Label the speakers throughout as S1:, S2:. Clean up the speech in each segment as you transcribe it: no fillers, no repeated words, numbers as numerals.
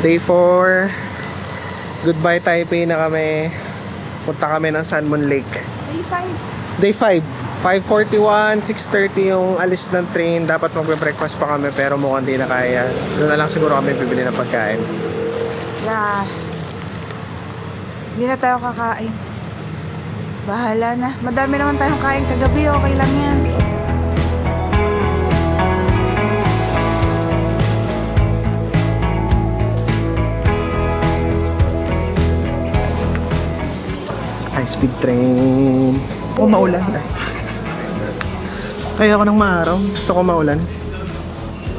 S1: Day 4. Goodbye Taipei na kami. Punta kami ng Sanmon Lake. Day 5. 5:41, 6:30 yung alis ng train. Dapat magbe-breakfast pa kami pero mukhang di na kaya. Doon na lang siguro kami bibili ng pagkain.
S2: Yeah. Hindi na tayo kakain. Bahala na. Madami naman tayong kain kagabi. Okay lang yan.
S1: High-speed train. Oh, maulan na. Kaya ako ng maaraw. Gusto ko maulan.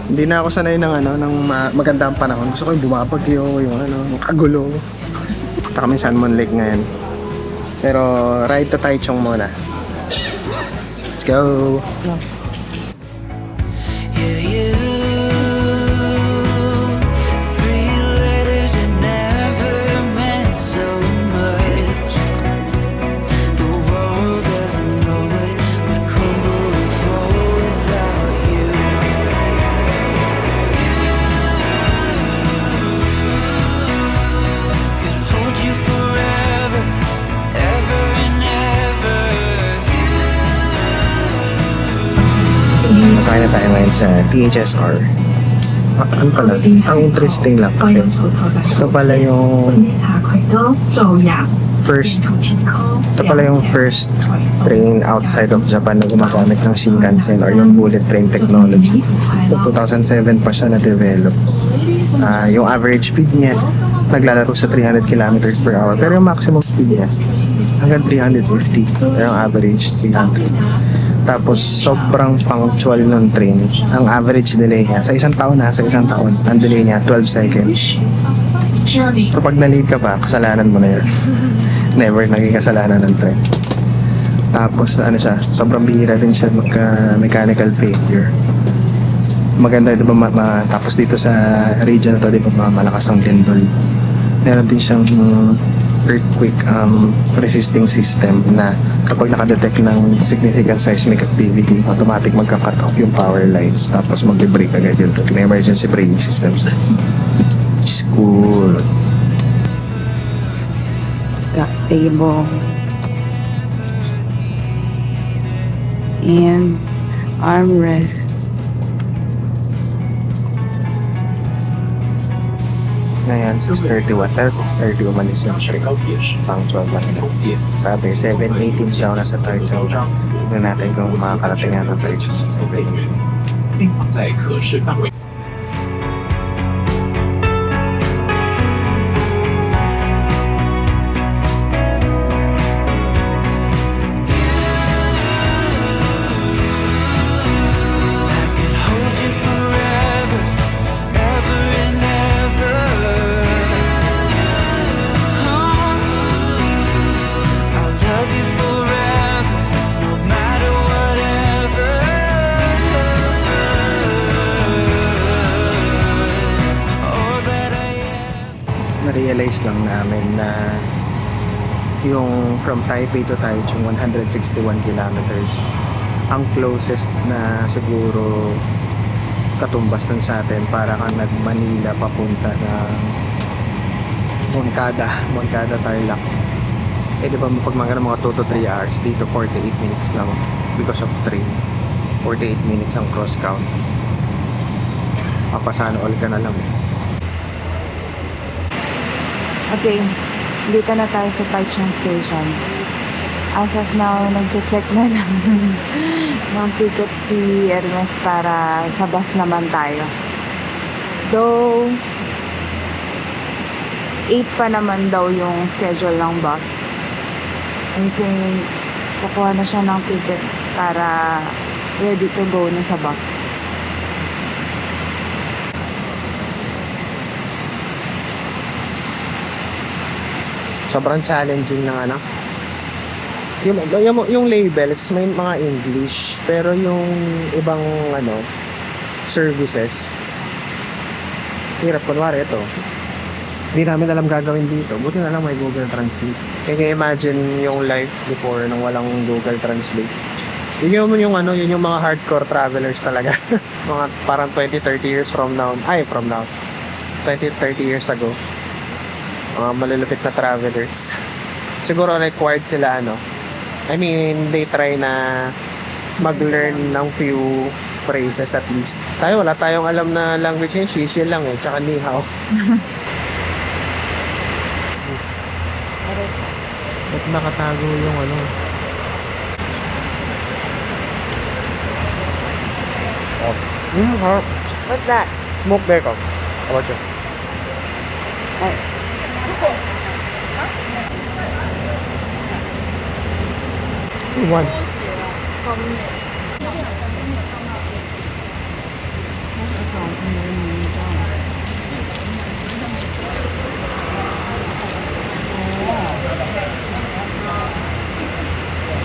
S1: Hindi na ako sanay ng magandang panahon. Gusto ko yung bumabagyo, yung kagulo. Punta kami Sanmon Lake ngayon. Pero ride to Taichung muna. Let's go! Masakay na tayo ngayon sa THSR. Ano pala? Ang interesting lang kasi ito pala yung first train outside of Japan na gumagamit ng Shinkansen or yung bullet train technology. 2007 pa siya na-develop. Yung average speed niya naglalaro sa 300 kilometers per hour pero yung maximum speed niya hanggang 350 pero yung average 300. Tapos sobrang punctual ng train. Ang average delay niya sa isang taon ang delay niya 12 seconds. So pag na-late ka pa, kasalanan mo na yun. Never naging kasalanan ng train. Tapos sobrang bihira din siya magka-mechanical failure. Maganda, di ba, tapos dito sa region na to, di ba, malakas ang lindol. Meron din siyang earthquake resisting system na kapag nakadetect ng significant seismic activity, automatic magka-cut off yung power lines tapos mag-break agad yun. May emergency braking systems. It's cool.
S2: Got table. And armrest.
S1: Ngayon, 6:31. Pero 6:30 umalis yung train. Punctual ba nila? Sabi, 7:18 siya ako nasa Taichung. Tignan natin kung makakarating nga ng Taichung. 7:18. Na-realize lang namin na yung from Taipei to Taichung 161 kilometers ang closest na siguro katumbas nun sa atin para kang nag-Manila papunta ng Moncada Tarlac. Eh di ba pag mga 2 to 3 hours dito 48 minutes lang because of train. 48 minutes ang cross count. Papasano all ka na lang.
S2: Okay, dito na tayo sa Taichung Station. As of now, nag-check na ng ticket si Hermes para sa bus naman tayo. Though, 8 pa naman daw yung schedule ng bus. I think, kukuha na siya ng ticket para ready to go na sa bus.
S1: Sobrang challenging ng yung labels may mga English pero yung ibang services hirap. Kunwari ito hindi namin alam gagawin dito, buti na lang may Google Translate. Kaya imagine yung life before nang walang Google Translate. Yun yung mga hardcore travelers talaga. Mga parang 20-30 years from now 20, 30 years ago. Mga malulupit na travelers. Siguro required sila I mean, they try na mag-learn ng few phrases at least. Tayo, wala tayong alam na language yun. Shishi lang tsaka ni hao. Ba't nakatago yung harap.
S2: What's that?
S1: Smoke bacon. How about you? One.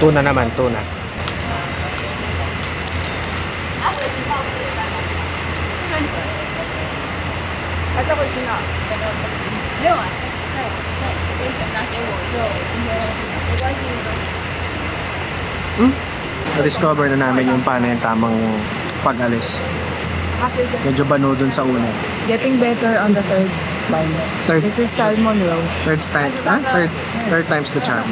S1: Tuna naman, tuna. Na-discover na namin yung paano yung tamang pag-alis. Medyo bano dun sa una.
S2: Getting better on the third time.
S1: Third,
S2: This is salmon roe.
S1: third time's the charm.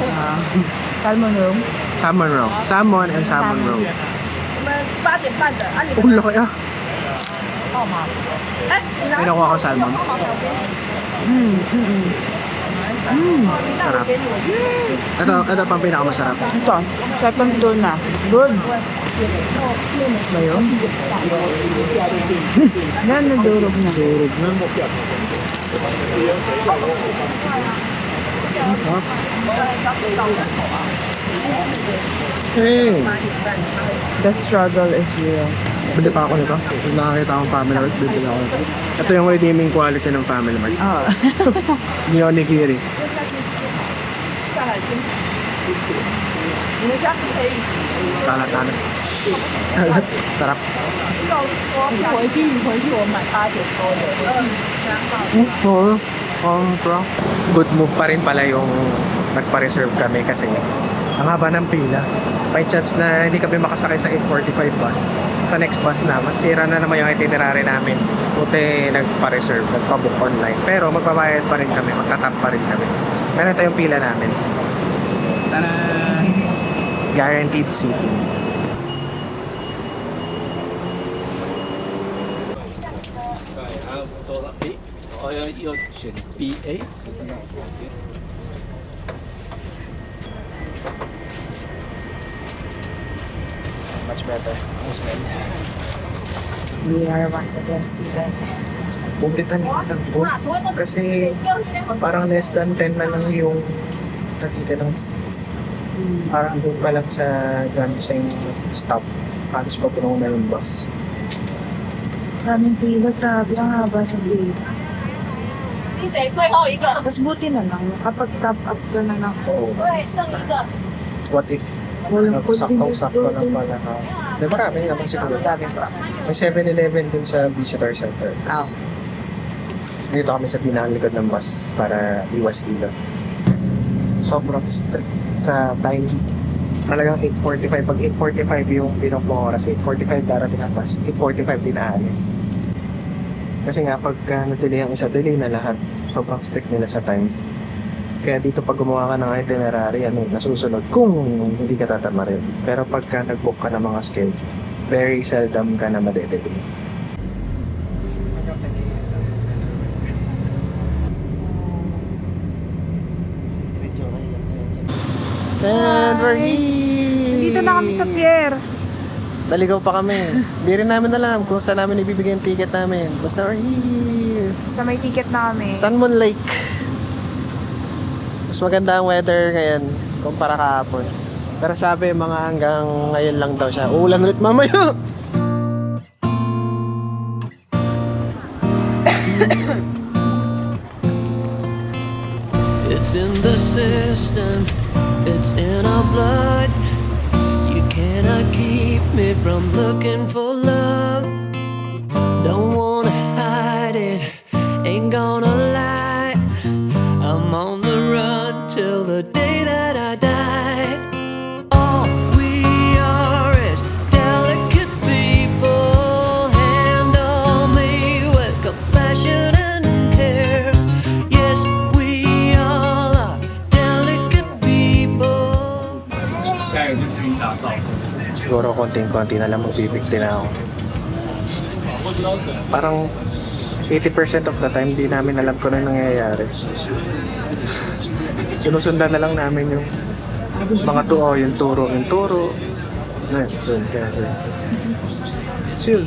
S2: Salmon roe.
S1: Salmon roe. Salmon and salmon roe.
S3: 8点半的，啊，你
S1: Oh, laki ah. May nakuha ko salmon. Sarap. Ito pang pinakamasarap.
S2: Ito, second tuna. Good. Ba yun? Yan, nadurog na.
S1: Durog na. Hey!
S2: The struggle is real.
S1: Bili pa ako nito. Kung nakakita akong Family Mart, bibili ako nito. Ito yung redeeming quality ng Family Mart.
S2: Oh.
S1: Ni onigiri.
S3: 你们下次可以
S1: Kalat-kalat. Sarap.
S3: 回去我买8点多的，Oo.
S1: Bro. Good move pa rin pala yung nagpa-reserve kami kasi ang haba ng pila. May chance na hindi kami makasakay sa 8:45 bus. Sa next bus na, mas sira na naman yung itinerary namin. Buti nagpa-reserve, nagpa-book online. Pero magbabayad pa rin kami, magtatap pa rin kami. Meron tayong pila namin. Tada! Guaranteed seating.
S4: 要选 BA。
S1: Much better.
S2: We are once again seated.
S1: Bukitan yung nag-book kasi parang less than 10 na lang yung nakita ng seats. Parang doon pa lang sa Ganseng stop. Halos pa puno na yung bus.
S2: Daming pila, grabe. Ang haba ng pila.
S3: 谁最后一个？
S2: Tapos buti na lang, kapag top up ka na ng
S3: 对，剩一个。
S1: What if
S2: walang
S1: saktong-sakto lang pala ka? Di marami naman siguro.
S2: Daming pa.
S1: May 7-Eleven din sa visitor center.
S2: Oh.
S1: Dito kami sa pinakalikod ng bus para iwas ilaw. Sobrang strict sa time. Talagang 8:45. Pag 8:45 yung pinok mo oras, 8:45 darating ang bus. 8:45 din aalis. Kasi nga pag na-delay ang isa, delay na lahat. Sobrang strict nila sa time. Kaya dito pag gumawa ka ng itinerary, nasusunod kung hindi ka tatamarin. Pero pagka nag-book ka ng mga schedule, very seldom ka na madedelay. And we're here!
S2: Dito na kami sa pier.
S1: Naligaw pa kami. Hindi rin namin alam kung saan namin ibibigay yung ticket namin. Basta we're here.
S2: Sa may ticket na kami.
S1: Sunmoon Lake. Mas maganda ang weather ngayon kumpara kahapon. Pero sabi mga hanggang ngayon lang daw siya. Uulan ulit mamaya.
S5: It's in the system, it's in our blood. You cannot keep me from looking for love. Don't wanna hide it, ain't gonna lie. I'm on the run till the day that I die. All we are is delicate people. Handle me with compassion and
S1: Siguro konting-konti na lang magbibigti na ako. Parang 80% of the time, di namin alam kung ano nangyayari. Sinusundan na lang namin yung mga tuo, yung turo. Ayun, dun, kaya dun. So,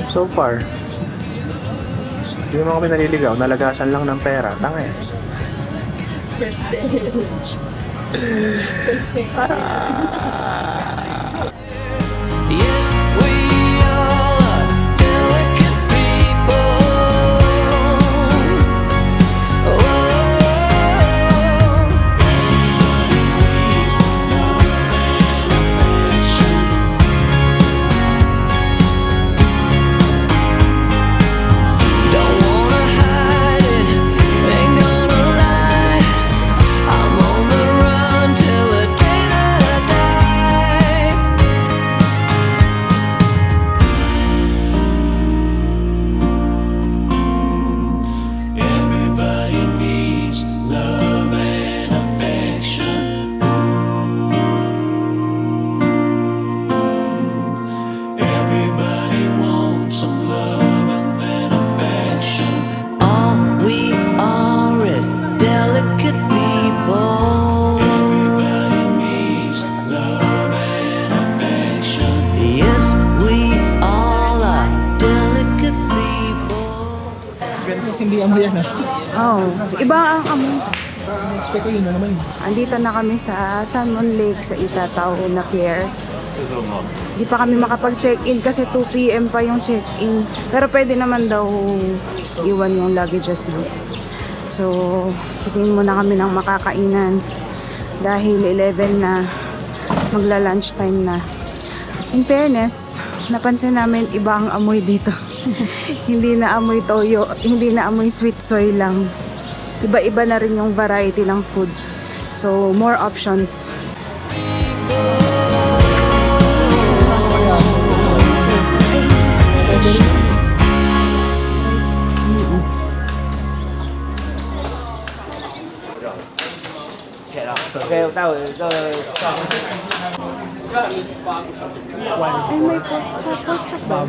S1: so far, hindi mo kami naliligaw, nalagasan lang ng pera. Tanga eh.
S5: Yes, we all are delicate people. Oh, don't wanna hide it, ain't gonna lie. I'm on the run till the day that I die. Everybody needs love and affection. Everybody wants some love and then affection. All we are is delicate people. Everybody needs love and affection. Yes, we all are delicate people.
S6: Kasi hindi mo yan
S2: Oh, iba ang amoy.
S6: expect ko yun na naman
S2: Andito na kami sa Salmon Lake sa Itatao na Pier. Di pa kami makapag-check-in kasi 2 p.m. pa yung check-in. Pero pwede naman daw iwan yung luggages no. So, titingin muna kami ng makakainan dahil 11 na, magla-lunch time na. In fairness, napansin namin iba ang amoy dito. Hindi na amoy toyo, hindi na amoy sweet soy lang. Iba-iba na rin yung variety ng food. So, more options. Ay, may pork chop ba?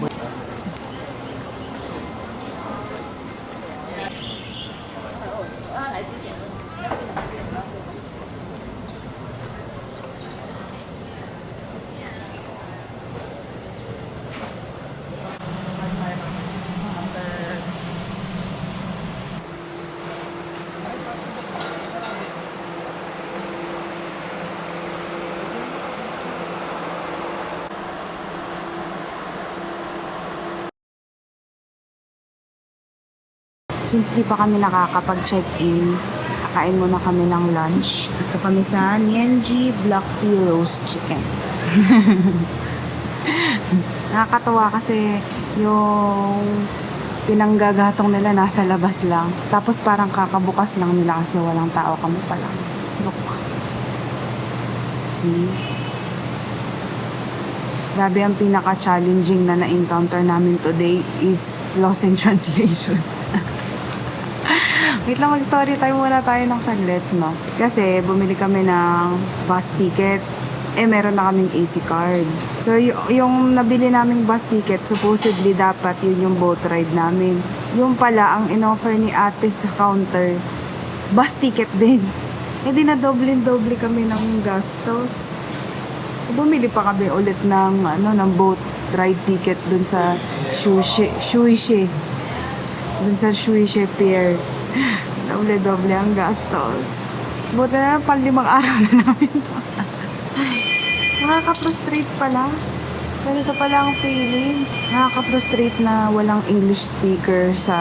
S2: Since di pa kami nakakapag-check-in, kakain muna kami ng lunch. Ito kami sa Nienji Black Tea Roast Chicken. Nakakatawa kasi yung pinanggagatong nila nasa labas lang. Tapos parang kakabukas lang nila kasi walang tao kami pa lang. Look. See? Grabe ang pinaka-challenging na na-encounter namin today is lost in translation. Wait lang, mag-story time muna tayo ng saglit, no? Kasi bumili kami ng bus ticket. Meron na kaming AC card. So, yung nabili naming bus ticket, supposedly dapat yun yung boat ride namin. Yung pala, ang in-offer ni ate sa counter, bus ticket din. Di na doble kami ng gastos. Bumili pa kami ulit ng boat ride ticket dun sa Shuishi. Dun sa Shuishi Pier. Doble ang gastos. Buti na pang 5 araw na namin. Nakaka-frustrate pala. Ganito pala ang feeling. Nakaka-frustrate na walang English speaker sa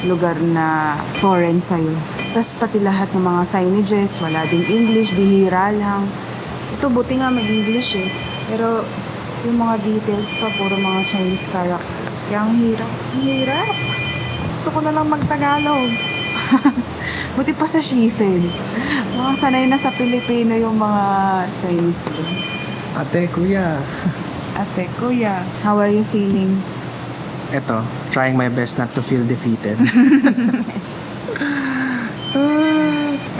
S2: lugar na foreign sa'yo. Tapos pati lahat ng mga signages, wala ding English, bihira lang. Ito, buti nga may English eh. Pero yung mga details pa, puro mga Chinese characters. Kaya ang hirap. Ang hirap. Gusto ko na lang mag-Tagalog. Buti pa sa Shifen. Mga sanay na sa Pilipino yung mga Chinese doon.
S6: Ate, kuya.
S2: Ate, kuya, how are you feeling?
S1: Eto, trying my best not to feel defeated.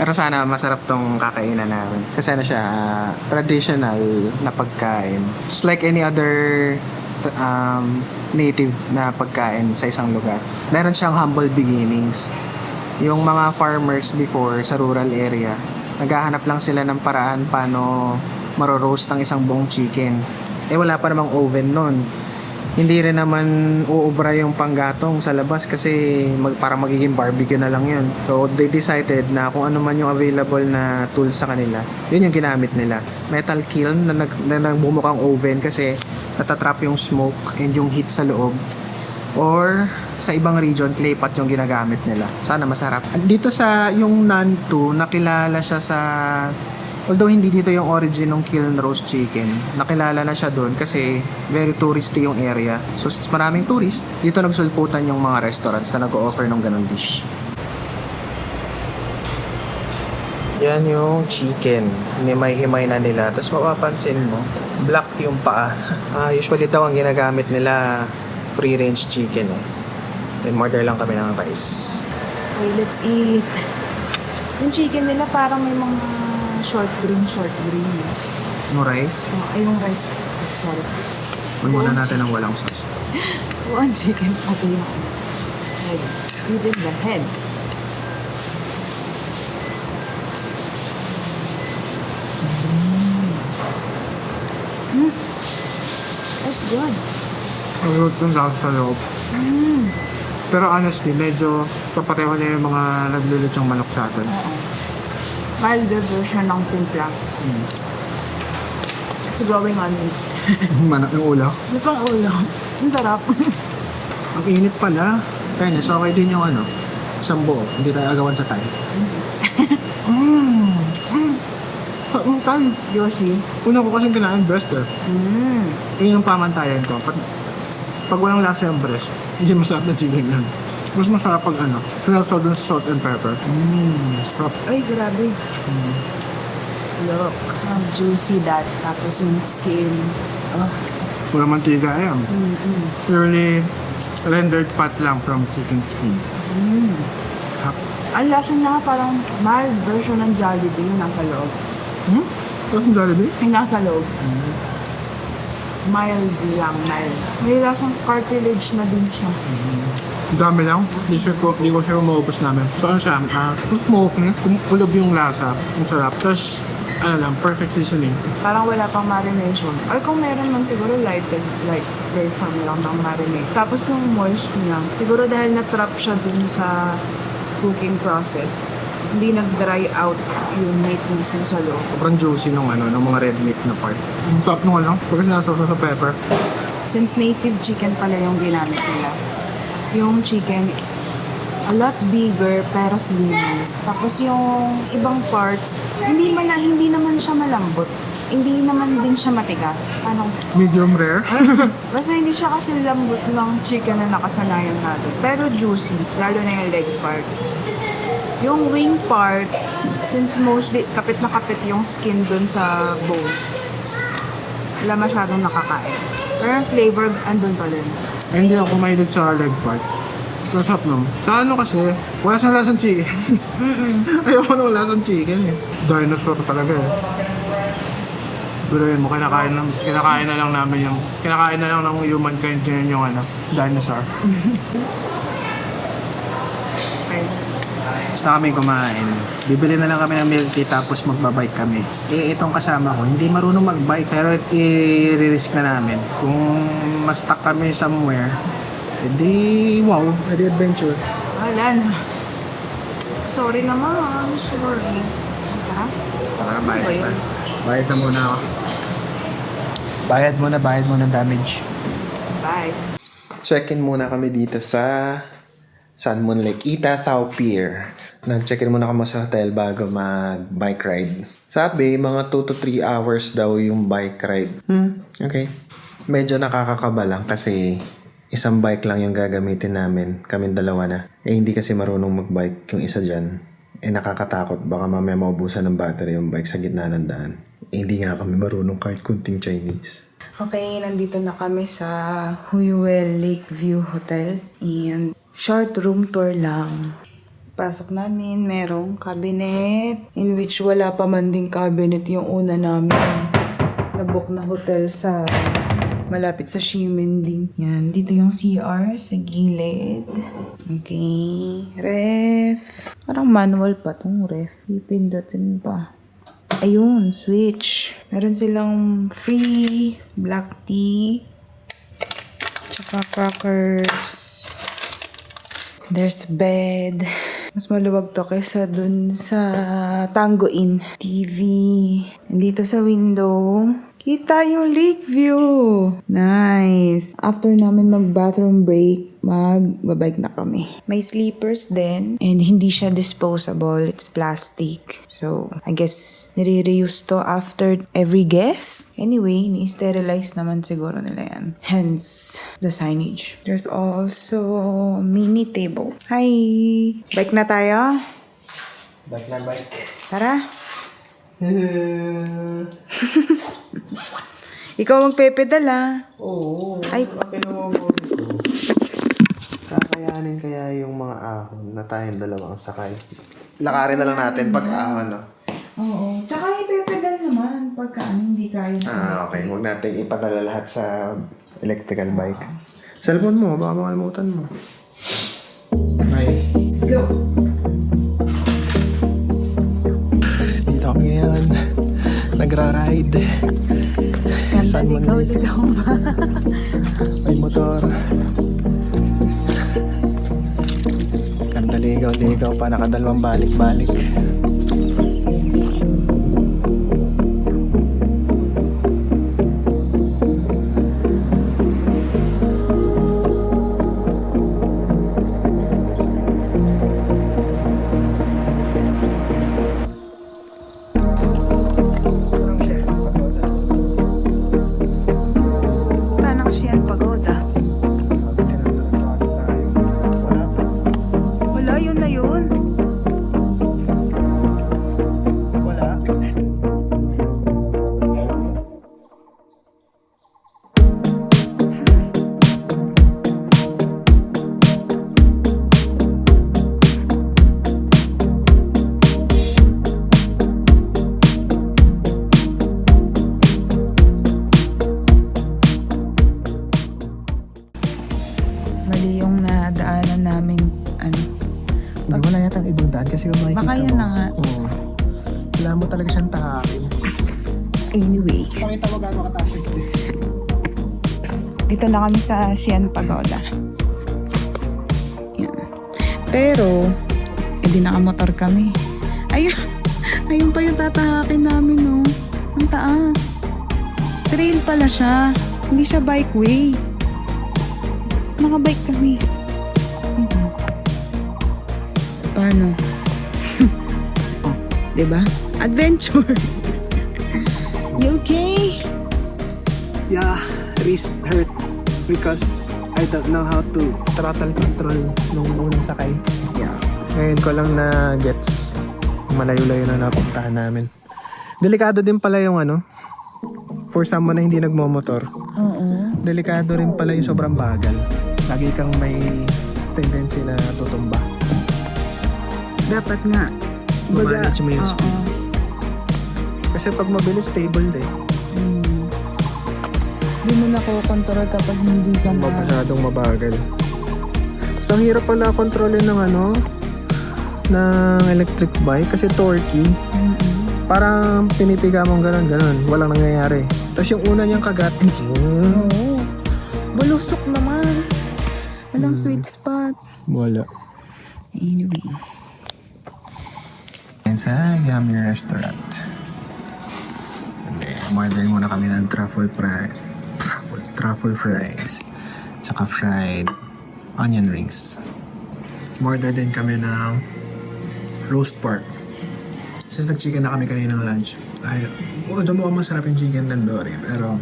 S1: Pero sana masarap tong kakainan namin. Kasi ano siya, traditional na pagkain. Just like any other native na pagkain sa isang lugar. Meron siyang humble beginnings. Yung mga farmers before sa rural area, naghahanap lang sila ng paraan paano maro-roast ang isang buong chicken. Wala pa namang oven nun. Hindi rin naman uubra yung panggatong sa labas kasi para magiging barbecue na lang yun. So they decided na kung ano man yung available na tools sa kanila, yun yung ginamit nila. Metal kiln na nagbumukang oven kasi natatrap yung smoke and yung heat sa loob. Or sa ibang region, clay pot yung ginagamit nila. Sana masarap. Dito sa yung Nantu, nakilala siya sa... Although hindi dito yung origin ng kiln roast chicken, nakilala na siya doon kasi very touristy yung area. So since maraming tourist, dito nagsulputan yung mga restaurants na nag-o-offer ng ganung dish. Yan yung chicken. Himay-himay na nila. Tapos mapapansin mo, black yung paa. Usually daw ang ginagamit nila free-range chicken. Then order lang kami ng rice.
S2: Okay, let's eat. Yung chicken nila parang may mga short green.
S1: Yung rice,
S2: Yung rice. Sorry.
S1: muna natin ng walang sauce.
S2: One chicken. Okay yung head. Even the head. That's good.
S1: Ang yung lasa sa loob. Pero honestly, medyo kapareho na yung mga naglulutsong manok sa atin.
S2: Milder version ng timpla. It's growing on me.
S1: Manok yung ulo.
S2: Itong ulo. Ang sarap.
S1: Ang init pala. Fairness, okay din yung isang buo. Hindi tayo agawan sa tayo. Ang tayo.
S2: Yoshi.
S1: Una ko kasing kinain breast eh. Yun yung pamantayan ko. Pag walang lasa yung breast, hindi masarap na chicken yan. Mas masarap pag sinasal dun sa salt and pepper. Sarap.
S2: Ay, grabe. Look. How juicy that. Tapos yung skin. Oh.
S1: Wala mantiga yan. Purely rendered fat lang from chicken skin.
S2: Ang lasa niya parang mild version ng Jollibee yung nasa loob.
S1: Tapos yung Jollibee?
S2: Yung nasa loob. Mild lang, mild. May lasang cartilage na din siya.
S1: Ang dami lang. Hindi ko siya maubos namin. So ano siya? Smoky. Kulob yung lasa. Ang sarap. Tapos perfect seasoning.
S2: Parang wala pang marination. Or kung meron man siguro light version lang ng marinate. Tapos yung moist niya, siguro dahil na-trap siya dun sa cooking process, hindi nag-dry out yung meat mismo sa loob.
S1: Sobrang juicy nung mga red meat na part. Ang sarap nung pagkas nasosa sa pepper.
S2: Since native chicken pala yung ginamit nila, yung chicken, a lot bigger pero slimmer. Tapos yung ibang parts, hindi naman siya malambot. Hindi naman din siya matigas.
S1: Medium rare.
S2: Basta hindi siya kasi lambot ng chicken na nakasanayan natin. Pero juicy, lalo na yung leg part. Yung wing part, since mostly kapit na kapit yung skin dun sa bone, wala masyadong nakakain. Pero yung flavor, andun pa din.
S1: Hindi ako mahilig sa leg part. Masarap naman. Sa kasi, wala siyang lasang chicken. Ayoko nung lasang chicken eh. Dinosaur talaga eh. Pero yun mo, kinakain na lang ng humankind yun yung dinosaur.
S2: Okay.
S1: Gusto kami kumain. Bibili na lang kami ng milk tea tapos magbabike kami. Itong kasama ko, hindi marunong magbike pero i-risk na namin. Kung ma-stuck kami somewhere, edi adventure.
S2: Wala na. Sorry naman. Sorry. Ha?
S1: Para
S2: Ano ba yun?
S1: bayad na muna ako. Bayad muna damage.
S2: Bye.
S1: Check-in muna kami dito sa Sun Moon Lake, Itathao Pier. Nag-check-in muna kami sa hotel bago mag-bike ride. Sabi, mga 2 to 3 hours daw yung bike ride. Okay. Medyo nakakakaba lang kasi isang bike lang yung gagamitin namin. Kaming dalawa na. Hindi kasi marunong mag-bike yung isa dyan. Nakakatakot. Baka mamaya maubusan ng battery yung bike sa gitna ng daan. Hindi nga kami marunong kahit kunting Chinese.
S2: Okay, nandito na kami sa Huyuel Lakeview Hotel. And short room tour lang. Pasok namin, merong cabinet in which wala pa man ding cabinet yung una namin. Nabook na hotel sa malapit sa Ximending. Yan, dito yung CR sa gilid. Okay, ref. Parang manual pa tong ref. Pipindutin pa. Ayun, switch. Meron silang free black tea. Tsaka crackers. There's bed. Mas maluwag to kaysa dun sa Tango Inn. TV. Nandito sa window, kita yung lake view. Nice. After namin mag-bathroom break, magbabike na kami. May sleepers din and hindi siya disposable. It's plastic. So, I guess nire-reuse to after every guest. Anyway, ni-sterilize naman siguro nila yan. Hence, the signage. There's also mini table. Hi! Bike na tayo?
S1: Bike na bike.
S2: Tara! Ikaw magpepedal
S1: Oo.
S2: Ay.
S1: Kinuha mo rin ko. Kakayanin kaya yung mga ahon na tayong dalawang sakay. Lakarin na lang natin pag ahon, no?
S2: Oo. Tsaka ipepedal naman pagka hindi kaya na.
S1: Okay. Huwag natin ipadala lahat sa electrical bike. Cellphone mo, baka makalimutan mo. Bye.
S2: Let's go!
S6: Dito ako ngayon. Nagra-ride. Saan man
S2: Ligaw ba?
S6: may motor. Ganda ligaw pa. Nakadalawang balik-balik.
S2: Saan ang Sian Pagoda? Wala, yun na yun.
S6: Wala.
S2: Mali yung nadaanan namin. Ano?
S6: Hindi wala yata ang ibang daan kasi kung makikita
S2: Baka yun
S6: mo.
S2: na nga.
S6: Oo. Wala mo talaga siyang tahakin.
S2: Anyway,
S6: Pakita mo gaano kataas yung stick.
S2: dito na kami sa Sian Pagoda. Yan. Pero, edi nakamotor kami. Ayun, ayun pa yung tatahakin namin, no. Ang taas. Trail pala siya. Hindi siya bikeway. Nakabike kami. Ayun. Paano? Oh, diba? Adventure! You okay?
S6: Yeah, wrist hurt because I don't know how to throttle control nung unang sakay.
S2: Yeah.
S6: Ngayon ko lang na gets malayo-layo na napuntahan namin. Delikado din pala yung ano, for someone na hindi nagmomotor.
S2: Oo.
S6: Delikado rin pala yung sobrang bagal. Lagi kang may tendency na tutumba.
S2: Dapat nga.
S6: Ma-manage mo yung
S2: oo.
S6: speed. Kasi pag mabilis, stable eh.
S2: Hindi mo nakokontrol kapag hindi ka na...
S6: Masyadong mabagal. So, ang hirap pala kontrolin ng ano, ng electric bike kasi torquey. Parang pinipiga mong ganon. Walang nangyayari. Tapos yung una niyang kagat,
S2: Oo. Bulusok naman. Walang sweet spot.
S6: wala.
S2: Anyway.
S6: Yan sa Yummy Restaurant. Order muna kami ng truffle fries. Tsaka fried onion rings. Order din kami ng roast pork. Since nag-chicken na kami kanina ng lunch, ay, doon mo masarap yung chicken ng Dory, pero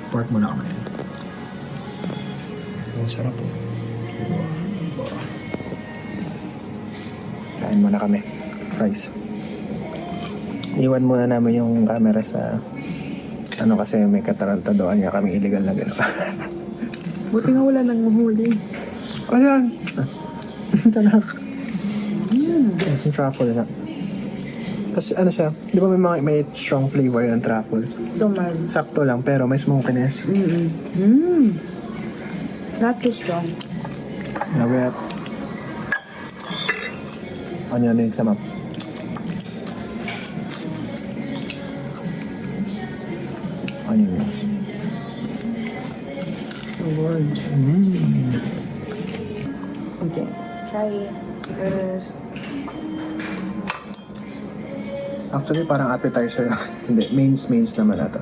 S6: pork muna kami. Ang sarap po. Kain muna kami. Fries. Iwan muna namin yung camera sa ano kasi may katarantadoan nga kami illegal na gano'n.
S2: Buti nga wala nang mahuli.
S6: Ayan! Tanak. Yung truffle nga. Kasi ano siya, di ba may strong flavor yung truffle?
S2: Ito man.
S6: Sakto lang, pero may smokiness.
S2: Not too strong.
S6: Nawet. Onion rings naman. Onion rings.
S2: Okay. Try it. First.
S6: Actually, parang appetizer lang. Hindi, mains naman ata.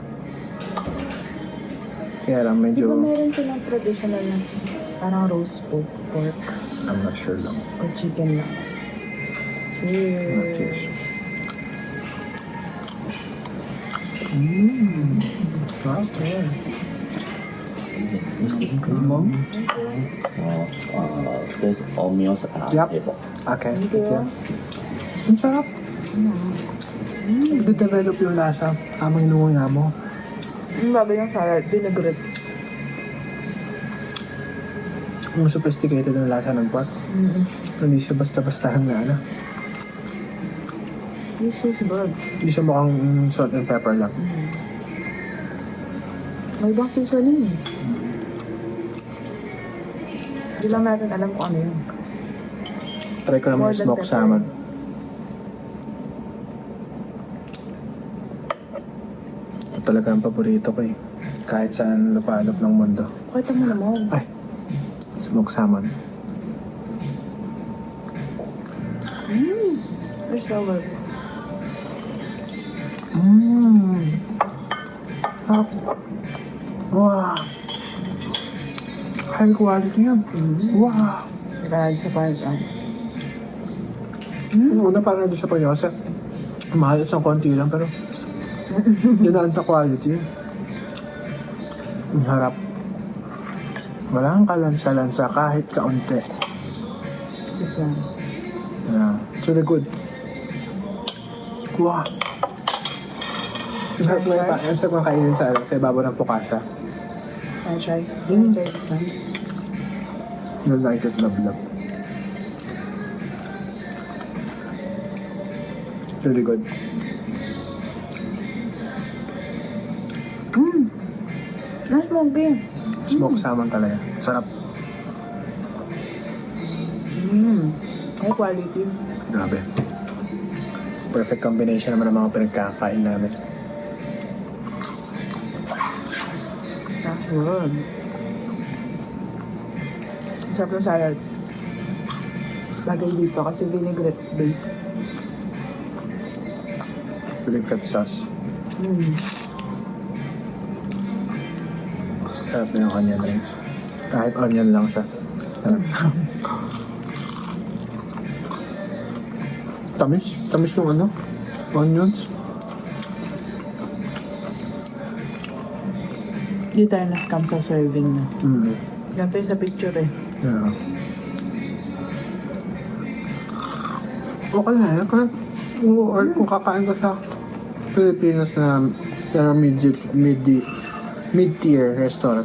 S6: Kaya lang,
S2: Di ba
S6: medyo...
S2: meron silang traditional na parang roast pork
S6: I'm not sure lang.
S2: or chicken lang? Cheers.
S6: Cheers. Okay.
S4: This is common. So, these all meals are
S6: Yep.
S4: able.
S6: Okay, thank you. Ang sarap. Nagde-develop yung lasa. Tamang inuunga mo.
S2: Yung bago yung salad, vinaigrette.
S6: Yung sophisticated yung lasa ng pork. Hindi siya basta-bastahan na ano.
S2: This is good.
S6: Hindi siya mukhang salt and pepper lang.
S2: May ibang seasoning eh. Hindi lang natin alam kung ano yun.
S6: Try ko naman
S2: More
S6: yung
S2: than
S6: smoked
S2: pepper.
S6: salmon. Ito talaga ang paborito ko eh. Kahit saan lupalop ng mundo.
S2: Pakita mo naman.
S6: Ay! Smoked salmon.
S2: It's so good.
S6: Wow! High quality yan. Wow!
S2: Kaya sa parang.
S6: Yung una parang doon sa Payosa. Mahal isang konti lang pero dinaan sa quality. Ang harap. Walang kalansa-lansa kahit kaunti.
S2: This one.
S6: Yeah. It's really good. Wow! Ang sarap nga pa. Ang sarap nga kainin sa ibabaw ng focaccia.
S2: Can I try? Can I try this one?
S6: You like it, love. Really good.
S2: Nice smoky.
S6: Smoked salmon talaga. Sarap.
S2: High quality.
S6: Grabe. Perfect combination naman ng mga pinagkakain namin.
S2: That's good. Ang sarap ng salad. Lagay dito kasi vinaigrette based.
S6: Piligkat sauce. Sarap na yung onion rings. Kahit onion lang siya. Sarap. Tamis. Tamis yung ano? Onions.
S2: Hindi tayo na-scam sa serving na. Ganito yung sa picture eh.
S6: Yeah. Okay na yan. Kung kakain ka sa Pilipinas na mid-tier restaurant,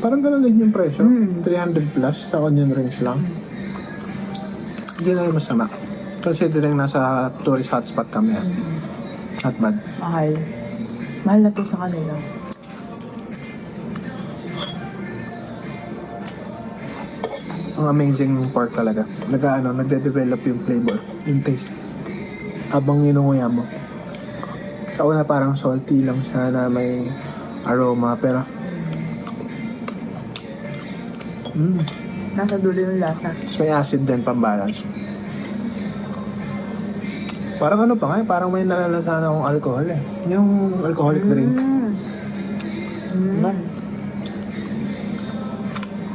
S6: parang ganun din yung presyo. 300 plus sa onion rings lang. Hindi na rin masama. Considering nasa tourist hotspot kami. Not bad.
S2: Mahal. Mahal na to sa kanila.
S6: Ang amazing pork talaga. Nagde-develop yung flavor, yung taste. Habang inunguya mo. Sa una parang salty lang siya na may aroma, pero
S2: Nasa dulo yung lasa.
S6: mas may acid din pang-balance. Parang ano pa nga, parang may nalalasan akong alcohol eh. Yung alcoholic drink.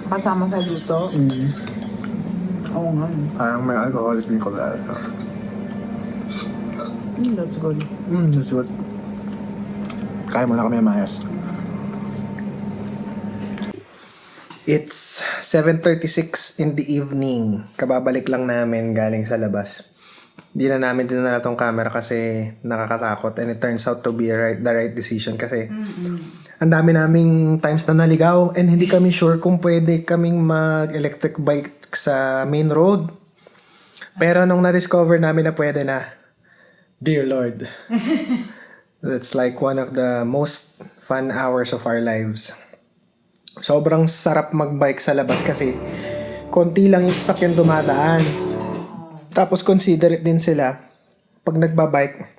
S2: Kasama sa luto. Oo nga.
S6: Parang may alcoholic drink ko lalasa.
S2: That's good.
S6: That's good. Kaya muna kami mayas. It's 7:36 in the evening. Kababalik lang namin galing sa labas. Di na namin dinala tong camera kasi nakakatakot and it turns out to be the right decision kasi ang dami naming times na naligaw and hindi kami sure kung pwede kaming mag-electric bike sa main road. Pero nung na-discover namin na pwede na, dear Lord, that's like one of the most fun hours of our lives. Sobrang sarap magbike sa labas kasi konti lang yung sasakyan dumadaan. Tapos considerate din sila pag nagbabike.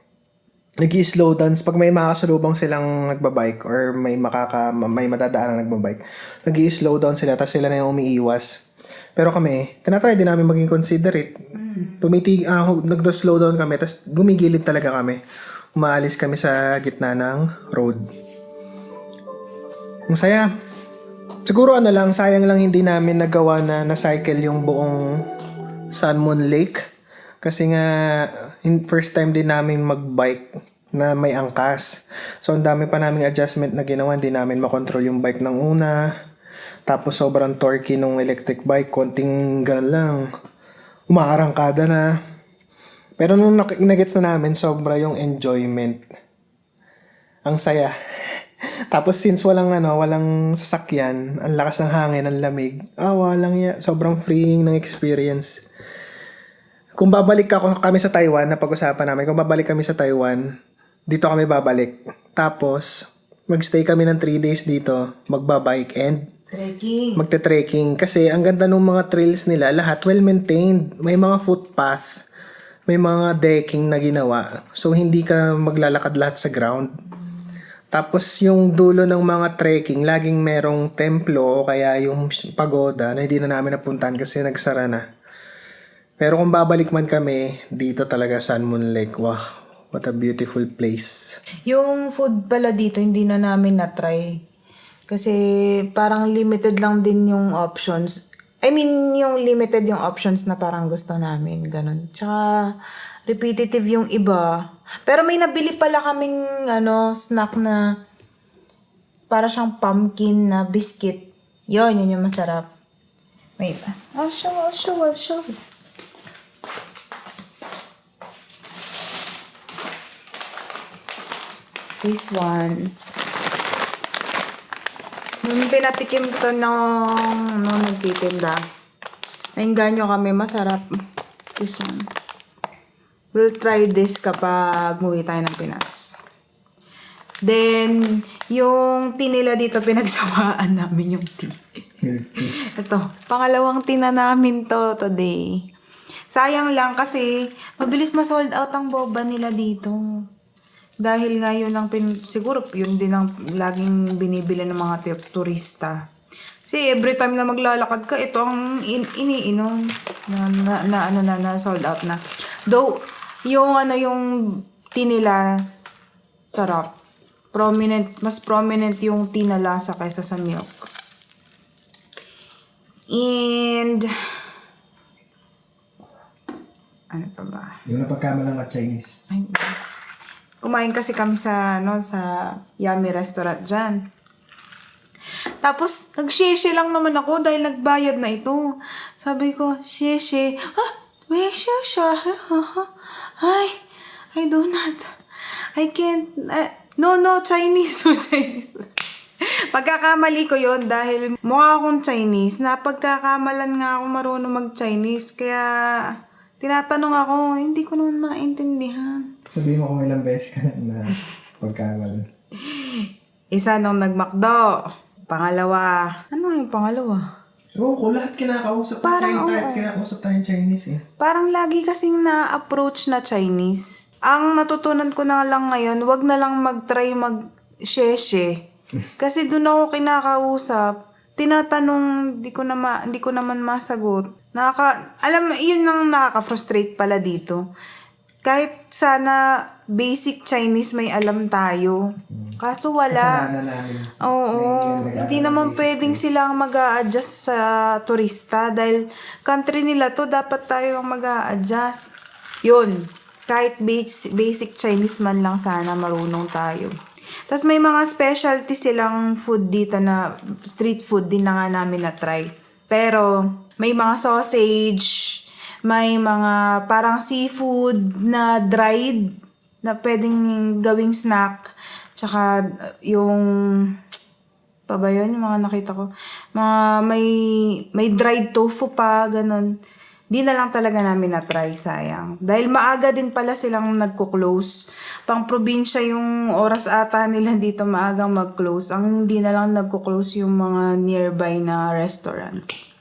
S6: Nag-i-slow dance pag may makasalubong silang nagbabike or may madadaan na nagbabike. Nag-i-slow down sila tapos sila na yung umiiwas. Pero kami, tinatry din namin maging considerate. Nagdo-slow down kami tapos gumigilid talaga kami. Umaalis kami sa gitna ng road. Ang saya. Siguro sayang lang hindi namin nagawa na cycle yung buong Sun Moon Lake. Kasi nga, first time din namin magbike na may angkas. So, ang dami pa naming adjustment na ginawa. Hindi namin makontrol yung bike ng una. Tapos, sobrang torquey nung electric bike. Konting lang. Umaarangkada na. Pero nung nagets na namin, sobra yung enjoyment. Ang saya. Tapos since walang sasakyan, ang lakas ng hangin, ang lamig, sobrang freeing ng experience. Kung babalik kami sa Taiwan, napag-usapan namin, kung babalik kami sa Taiwan, dito kami babalik. Tapos, magstay kami ng 3 days dito, magbabike and magte-trekking. Kasi ang ganda ng mga trails nila, lahat well-maintained. May mga footpath, may mga decking na ginawa. So, hindi ka maglalakad lahat sa ground. Tapos, yung dulo ng mga trekking, laging merong templo o kaya yung pagoda na hindi na namin napuntahan kasi nagsara na. Pero kung babalik man kami, dito talaga Sun Moon Lake. Wow, what a beautiful place.
S2: Yung food pala dito, hindi na namin na-try. Kasi parang limited lang din yung options. Yung limited yung options na parang gusto namin. Ganun. Tsaka, repetitive yung iba. Pero may nabili pala kaming snack na para siyang pumpkin na biscuit. Yun yung masarap. Wait. I'll show. This one. Nung pinatikim ko nung nagtitinda, nainganyo kami, masarap. This one. We'll try this kapag muwi tayo ng Pinas. Then, yung tea nila dito, pinagsawaan namin yung tea. Ito, pangalawang tea na namin to today. Sayang lang kasi mabilis ma-sold out ang boba nila dito. Dahil nga yun ang siguro yun din ang laging binibili ng mga turista. Kasi every time na maglalakad ka, ito ang iniinom na sold out na. Though, yung tea nila, sarap. Mas prominent yung tea na lasa kaysa sa milk. And, ano pa ba?
S6: Yung napagkamalang at Chinese.
S2: Ay, kumain kasi kami sa Yummy Restaurant dyan. Tapos, nag-sheshe lang naman ako dahil nagbayad na ito. Sabi ko, sheshe. May sheshe. I do not. I can't. No, Chinese. No, Chinese. Pagkakamali ko yon dahil mukha akong Chinese. Napagkakamalan nga ako marunong mag-Chinese. Kaya, tinatanong ako, hindi ko naman maintindihan.
S6: Sabihin mo kung ilang beses ka na pagkakamal.
S2: Isa nung nag-McDo. Pangalawa. Ano yung pangalawa?
S6: Oo, lahat kinakausap. Kinakausap tayong Chinese eh.
S2: Parang lagi kasing na-approach na Chinese. Ang natutunan ko na lang ngayon, wag na lang mag-try mag-sheshe. Kasi doon ako kinakausap. Tinatanong, di ko naman masagot. Yun ang nakaka-frustrate pala dito. Kahit sana basic Chinese may alam tayo. Kaso wala.
S6: Kasalanan namin.
S2: Oo. Hindi naman pwedeng silang mag-a-adjust sa turista dahil country nila to, dapat tayo ang mag-a-adjust. Yun. Kahit basic Chinese man lang sana marunong tayo. Tapos may mga specialty silang food dito na street food din na nga namin na-try. Pero may mga sausage, may mga parang seafood na dried na pwedeng gawing snack. Tsaka yung pa ba yun? Yung mga nakita ko. May dried tofu pa, ganun. Di na lang talaga namin na-try, sayang. Dahil maaga din pala silang nagko-close. Pang probinsya yung oras ata nila dito maagang mag-close. Ang hindi na lang nagko-close yung mga nearby na restaurants.